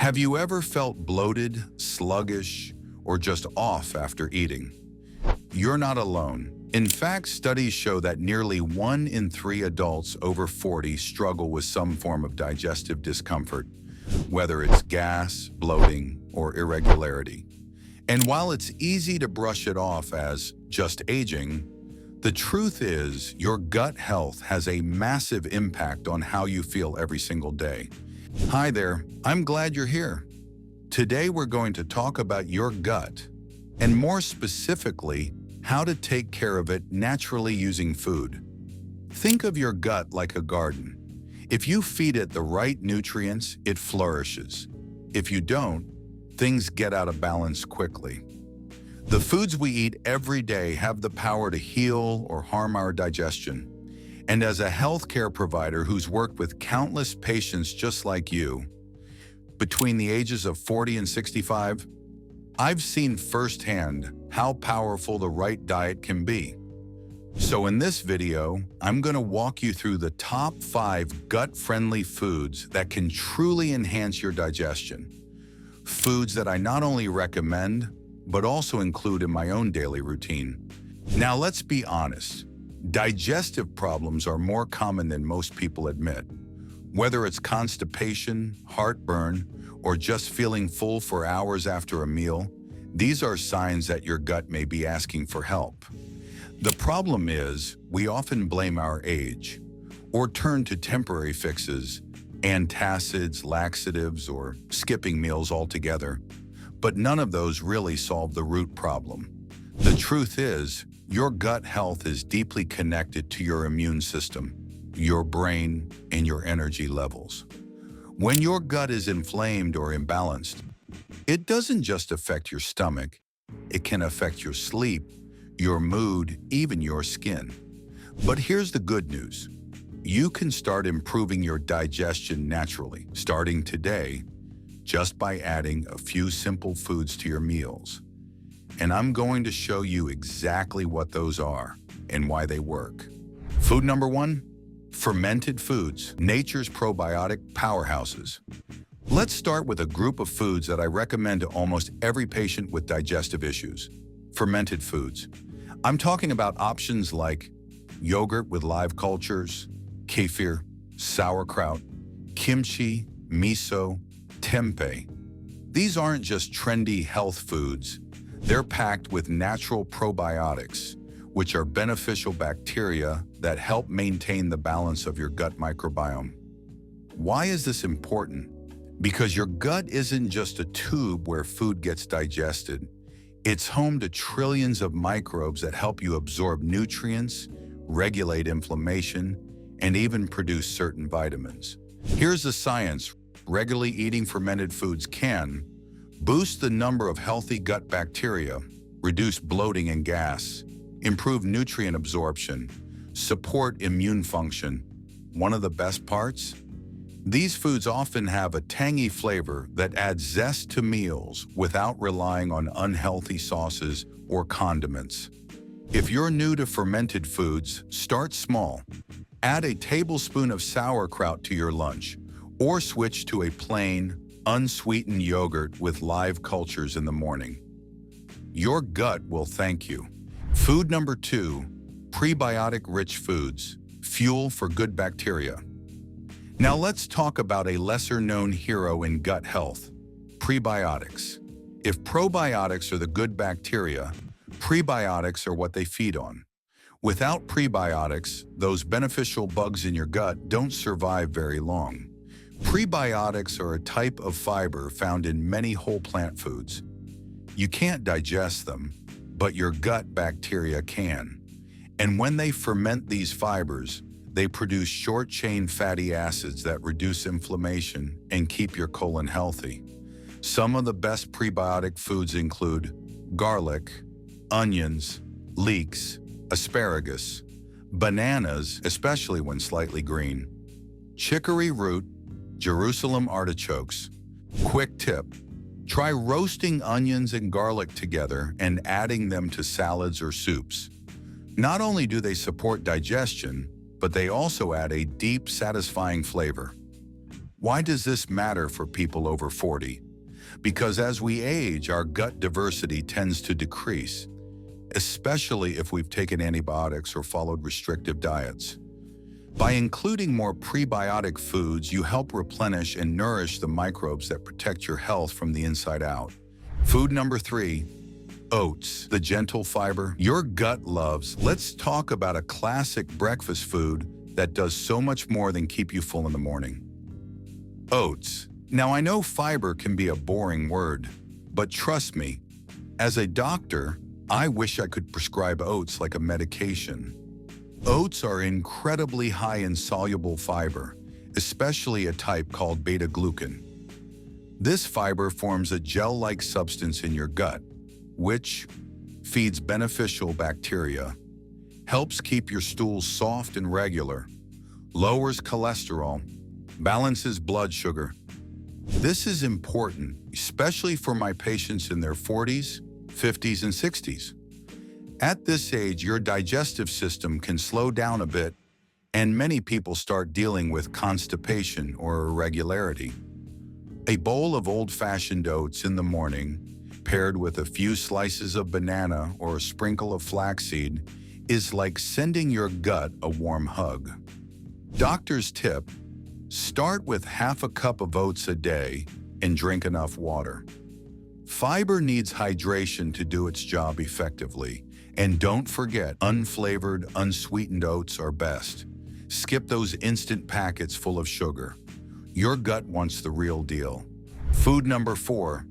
Have you ever felt bloated, sluggish, or just off after eating? You're not alone. In fact, studies show that nearly 1 in 3 adults over 40 struggle with some form of digestive discomfort, whether it's gas, bloating, or irregularity. And while it's easy to brush it off as just aging, the truth is your gut health has a massive impact on how you feel every single day. Hi there, I'm glad you're here. Today we're going to talk about your gut, and more specifically, how to take care of it naturally using food. Think of your gut like a garden. If you feed it the right nutrients, it flourishes. If you don't, things get out of balance quickly. The foods we eat every day have the power to heal or harm our digestion. And as a healthcare provider who's worked with countless patients just like you, between the ages of 40 and 65, I've seen firsthand how powerful the right diet can be. So in this video, I'm going to walk you through the top 5 gut-friendly foods that can truly enhance your digestion. Foods that I not only recommend, but also include in my own daily routine. Now let's be honest, digestive problems are more common than most people admit. Whether it's constipation, heartburn, or just feeling full for hours after a meal, these are signs that your gut may be asking for help. The problem is, we often blame our age, or turn to temporary fixes, antacids, laxatives, or skipping meals altogether. But none of those really solve the root problem. The truth is, your gut health is deeply connected to your immune system, your brain, and your energy levels. When your gut is inflamed or imbalanced, it doesn't just affect your stomach, it can affect your sleep, your mood, even your skin. But here's the good news. You can start improving your digestion naturally, starting today, just by adding a few simple foods to your meals. And I'm going to show you exactly what those are and why they work. Food number 1, fermented foods, nature's probiotic powerhouses. Let's start with a group of foods that I recommend to almost every patient with digestive issues. Fermented foods. I'm talking about options like yogurt with live cultures, kefir, sauerkraut, kimchi, miso, tempeh. These aren't just trendy health foods. They're packed with natural probiotics, which are beneficial bacteria that help maintain the balance of your gut microbiome. Why is this important? Because your gut isn't just a tube where food gets digested. It's home to trillions of microbes that help you absorb nutrients, regulate inflammation, and even produce certain vitamins. Here's the science. Regularly eating fermented foods can boost the number of healthy gut bacteria, reduce bloating and gas, improve nutrient absorption, support immune function. One of the best parts? These foods often have a tangy flavor that adds zest to meals without relying on unhealthy sauces or condiments. If you're new to fermented foods, start small. Add a tablespoon of sauerkraut to your lunch, or switch to a plain, unsweetened yogurt with live cultures in the morning. Your gut will thank you. Food number 2, prebiotic-rich foods, fuel for good bacteria. Now let's talk about a lesser-known hero in gut health, prebiotics. If probiotics are the good bacteria, prebiotics are what they feed on. Without prebiotics, those beneficial bugs in your gut don't survive very long. Prebiotics are a type of fiber found in many whole plant foods. You can't digest them, but your gut bacteria can. And when they ferment these fibers, they produce short-chain fatty acids that reduce inflammation and keep your colon healthy. Some of the best prebiotic foods include garlic, onions, leeks, asparagus, bananas, especially when slightly green, chicory root, Jerusalem artichokes. Quick tip, try roasting onions and garlic together and adding them to salads or soups. Not only do they support digestion, but they also add a deep, satisfying flavor. Why does this matter for people over 40? Because as we age, our gut diversity tends to decrease, especially if we've taken antibiotics or followed restrictive diets. By including more prebiotic foods, you help replenish and nourish the microbes that protect your health from the inside out. Food number 3, oats, the gentle fiber your gut loves. Let's talk about a classic breakfast food that does so much more than keep you full in the morning. Oats. Now, I know fiber can be a boring word, but trust me, as a doctor, I wish I could prescribe oats like a medication. Oats are incredibly high in soluble fiber, especially a type called beta-glucan. This fiber forms a gel-like substance in your gut, which feeds beneficial bacteria, helps keep your stool soft and regular, lowers cholesterol, balances blood sugar. This is important, especially for my patients in their 40s, 50s, and 60s. At this age, your digestive system can slow down a bit, and many people start dealing with constipation or irregularity. A bowl of old-fashioned oats in the morning, paired with a few slices of banana or a sprinkle of flaxseed, is like sending your gut a warm hug. Doctor's tip: start with half a cup of oats a day and drink enough water. Fiber needs hydration to do its job effectively. And don't forget, unflavored, unsweetened oats are best. Skip those instant packets full of sugar. Your gut wants the real deal. Food number 4,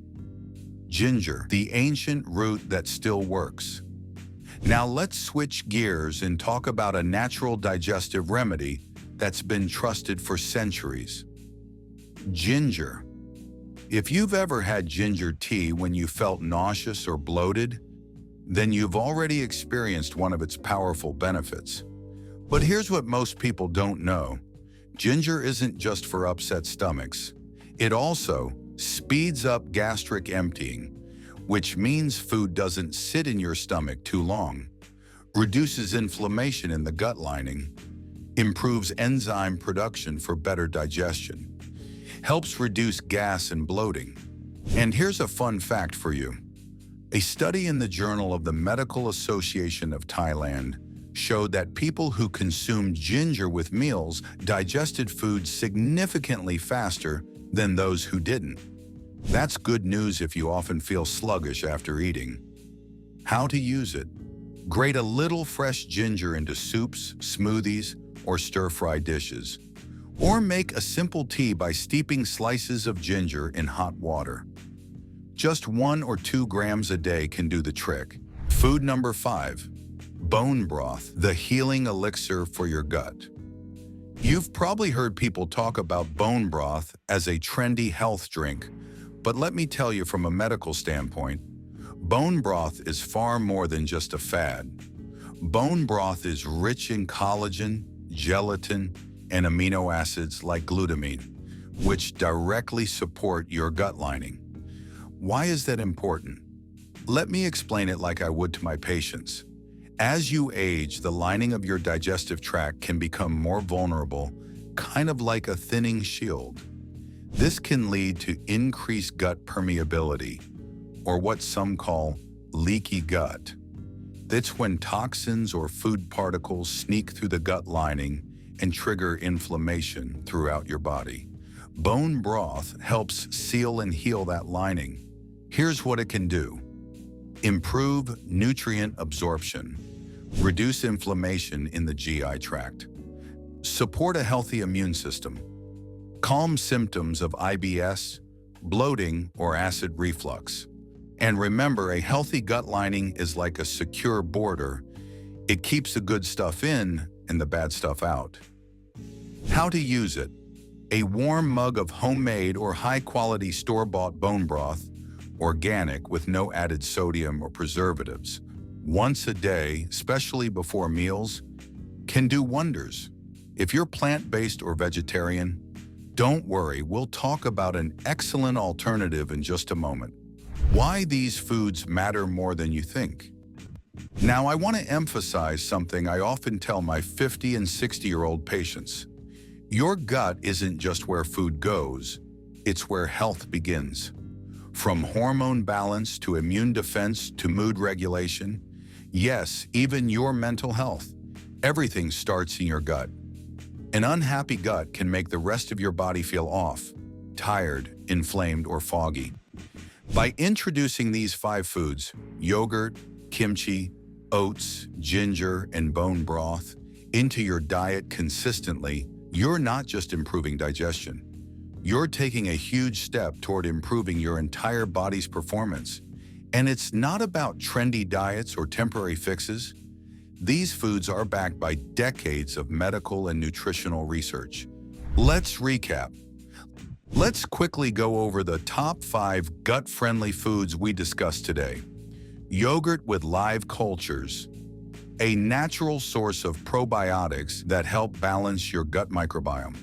ginger, the ancient root that still works. Now let's switch gears and talk about a natural digestive remedy that's been trusted for centuries. Ginger. If you've ever had ginger tea when you felt nauseous or bloated, then you've already experienced one of its powerful benefits. But here's what most people don't know. Ginger isn't just for upset stomachs. It also speeds up gastric emptying, which means food doesn't sit in your stomach too long, reduces inflammation in the gut lining, improves enzyme production for better digestion, helps reduce gas and bloating. And here's a fun fact for you. A study in the Journal of the Medical Association of Thailand showed that people who consumed ginger with meals digested food significantly faster than those who didn't. That's good news if you often feel sluggish after eating. How to use it? Grate a little fresh ginger into soups, smoothies, or stir-fry dishes. Or make a simple tea by steeping slices of ginger in hot water. Just 1 or 2 grams a day can do the trick. Food number 5, bone broth, the healing elixir for your gut. You've probably heard people talk about bone broth as a trendy health drink, but let me tell you from a medical standpoint, bone broth is far more than just a fad. Bone broth is rich in collagen, gelatin, and amino acids like glutamine, which directly support your gut lining. Why is that important? Let me explain it like I would to my patients. As you age, the lining of your digestive tract can become more vulnerable, kind of like a thinning shield. This can lead to increased gut permeability, or what some call leaky gut. That's when toxins or food particles sneak through the gut lining and trigger inflammation throughout your body. Bone broth helps seal and heal that lining. Here's what it can do. Improve nutrient absorption. Reduce inflammation in the GI tract. Support a healthy immune system. Calm symptoms of IBS, bloating, or acid reflux. And remember, a healthy gut lining is like a secure border. It keeps the good stuff in and the bad stuff out. How to use it? A warm mug of homemade or high-quality store-bought bone broth, organic with no added sodium or preservatives, once a day, especially before meals, can do wonders. If you're plant-based or vegetarian, don't worry, we'll talk about an excellent alternative in just a moment. Why these foods matter more than you think. Now, I want to emphasize something I often tell my 50 and 60-year-old patients. Your gut isn't just where food goes, it's where health begins. From hormone balance to immune defense to mood regulation, yes, even your mental health, everything starts in your gut. An unhappy gut can make the rest of your body feel off, tired, inflamed, or foggy. By introducing these 5 foods, yogurt, kimchi, oats, ginger, and bone broth, into your diet consistently, you're not just improving digestion. You're taking a huge step toward improving your entire body's performance. And it's not about trendy diets or temporary fixes. These foods are backed by decades of medical and nutritional research. Let's recap. Let's quickly go over the top 5 gut-friendly foods we discussed today. Yogurt with live cultures, a natural source of probiotics that help balance your gut microbiome.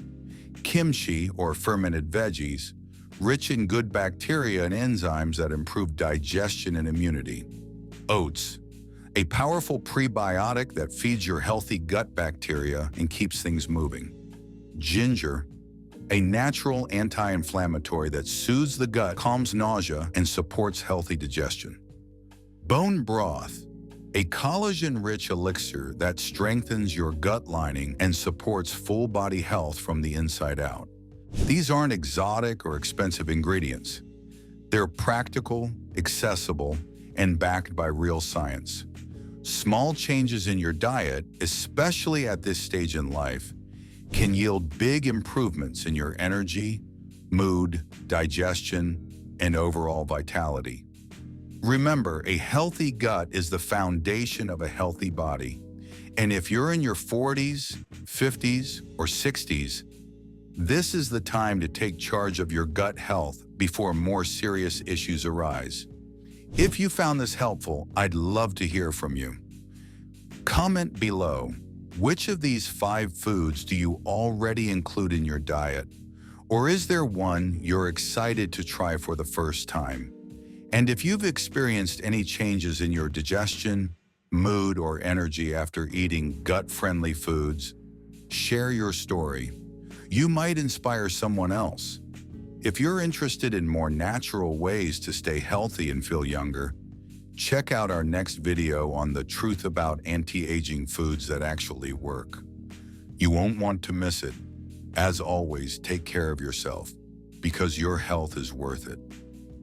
Kimchi, or fermented veggies, rich in good bacteria and enzymes that improve digestion and immunity. Oats, a powerful prebiotic that feeds your healthy gut bacteria and keeps things moving. Ginger, a natural anti-inflammatory that soothes the gut, calms nausea, and supports healthy digestion. Bone broth, a collagen-rich elixir that strengthens your gut lining and supports full body health from the inside out. These aren't exotic or expensive ingredients. They're practical, accessible, and backed by real science. Small changes in your diet, especially at this stage in life, can yield big improvements in your energy, mood, digestion, and overall vitality. Remember, a healthy gut is the foundation of a healthy body. And if you're in your 40s, 50s, or 60s, this is the time to take charge of your gut health before more serious issues arise. If you found this helpful, I'd love to hear from you. Comment below, which of these 5 foods do you already include in your diet? Or is there one you're excited to try for the first time? And if you've experienced any changes in your digestion, mood, or energy after eating gut-friendly foods, share your story. You might inspire someone else. If you're interested in more natural ways to stay healthy and feel younger, check out our next video on the truth about anti-aging foods that actually work. You won't want to miss it. As always, take care of yourself, because your health is worth it.